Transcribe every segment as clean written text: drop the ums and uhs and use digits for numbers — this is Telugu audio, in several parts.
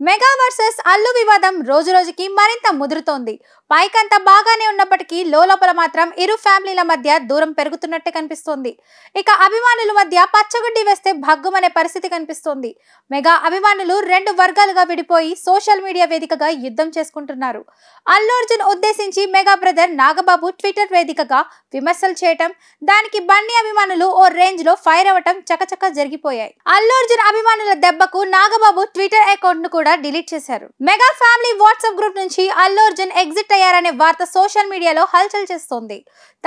మెగా వర్సెస్ అల్లు వివాదం రోజురోజుకి మరింత ముదురుతోంది. పైకంతా బాగానే ఉన్నప్పటికీ లోలోపల మాత్రం ఇరు ఫ్యామిలీల మధ్య దూరం పెరుగుతున్నట్టే కనిపిస్తోంది. ఇక అభిమానుల మధ్య పచ్చగడ్డి వేస్తే భగ్గుమనే పరిస్థితి కనిపిస్తోంది. మెగా అభిమానులు రెండు వర్గాలుగా విడిపోయి సోషల్ మీడియా వేదికగా యుద్ధం చేసుకుంటున్నారు. అల్లు అర్జున్ ఉద్దేశించి మెగా బ్రదర్ నాగబాబు ట్విట్టర్ వేదికగా విమర్శలు చేయటం, దానికి బన్నీ అభిమానులు ఓ రేంజ్ లో ఫైర్ అవ్వటం చకచక జరిగిపోయాయి. అల్లు అర్జున్ అభిమానుల దెబ్బకు నాగబాబు ట్విట్టర్ అకౌంట్ ను కూడా డిలీట్ చేశారు. మెగా ఫ్యామిలీ వాట్సాప్ గ్రూప్ నుంచి అల్లు అర్జున్ ఎగ్జిట్ అయ్యారనే వార్త సోషల్ మీడియాలో హల్చల్ చేస్తోంది.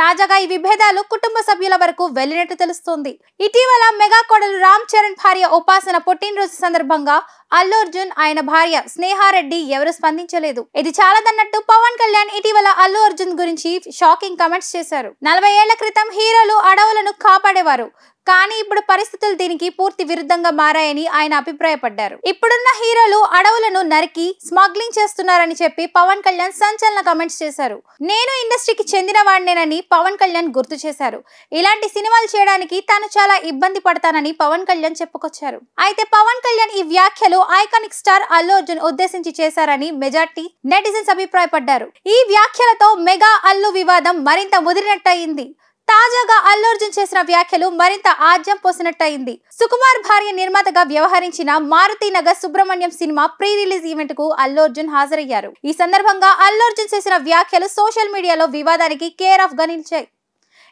తాజాగా ఈ విభేదాలు కుటుంబ సభ్యుల వరకు వెళ్లినట్టు తెలుస్తోంది. ఇటీవల మెగా కోడలు రామ్ చరణ్ భార్య ఉపాసన పుట్టినరోజు సందర్భంగా అల్లు అర్జున్, ఆయన భార్య స్నేహారెడ్డి ఎవరు స్పందించలేదు. ఇది చాలదన్నట్టు పవన్ కళ్యాణ్ ఇటీవల అల్లు అర్జున్ గురించి షాకింగ్ కామెంట్స్ చేశారు. 40 ఏళ్ల క్రితం హీరోలు అడవులను కాపాడేవారు, కానీ ఇప్పుడు పరిస్థితులు దీనికి పూర్తి విరుద్ధంగా మారాయని ఆయన అభిప్రాయపడ్డారు. ఇప్పుడున్న హీరోలు అడవులను నరికి స్మగ్లింగ్ చేస్తున్నారని చెప్పి పవన్ కళ్యాణ్ సంచలన కామెంట్స్ చేశారు. నేను ఇండస్ట్రీకి చెందిన వాడినేనని పవన్ కళ్యాణ్ గుర్తు చేశారు. ఇలాంటి సినిమాలు చేయడానికి తాను చాలా ఇబ్బంది పడతానని పవన్ కళ్యాణ్ చెప్పుకొచ్చారు. అయితే పవన్ కళ్యాణ్ ఈ వ్యాఖ్యలు ఐకానిక్ స్టార్ అల్లు అర్జున్ ఉద్దేశించి చేశారని మెజార్టీ నెటిజన్స్ అభిప్రాయపడ్డారు. ఈ వ్యాఖ్యలతో మెగా అల్లు వివాదం మరింత ముదిరినట్టయింది. తాజాగా అల్లు అర్జున్ చేసిన వ్యాఖ్యలు మరింత ఆజ్యం పోసినట్టయింది. సుకుమార్ భార్య నిర్మాతగా వ్యవహరించిన Maruti Nagar Subrahmanyam cinema pre release event కు అల్లు అర్జున్ హాజరయ్యారు. ఈ సందర్భంగా అల్లు అర్జున్ చేసిన వ్యాఖ్యలు సోషల్ మీడియాలో వివాదానికి కేర్ ఆఫ్ గా నిలిచాయి.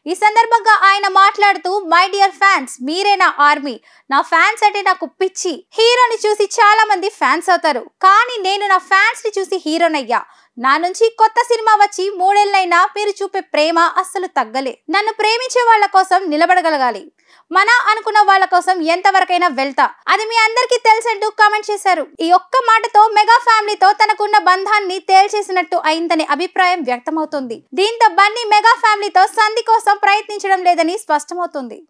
ఈ సందర్భంగా ఆయన మాట్లాడుతూ, మై డియర్ ఫ్యాన్స్, మీరే నా ఆర్మీ. నా ఫ్యాన్స్ అంటే నాకు పిచ్చి. హీరోని చూసి చాలా మంది ఫ్యాన్స్ అవుతారు, కానీ నేను నా ఫ్యాన్స్ ని చూసి హీరోనయ్యా. నా నుంచి కొత్త సినిమా వచ్చి 3 ఏళ్ళైనా మీరు చూపే ప్రేమ అస్సలు తగ్గలే. నన్ను ప్రేమించే వాళ్ళ కోసం నిలబడగలగాలి. మన అనుకున్న వాళ్ళ కోసం ఎంతవరకైనా వెళ్తా, అది మీ అందరికీ తెలుసంటూ కామెంట్ చేశారు. ఈ ఒక్క మాటతో మెగా ఫ్యామిలీతో తనకున్న బంధాన్ని తేల్చేసినట్టు అయిందనే అభిప్రాయం వ్యక్తమవుతుంది. దీంతో బన్నీ మెగా ఫ్యామిలీతో సంధి కోసం ప్రయత్నించడం లేదని స్పష్టమవుతుంది.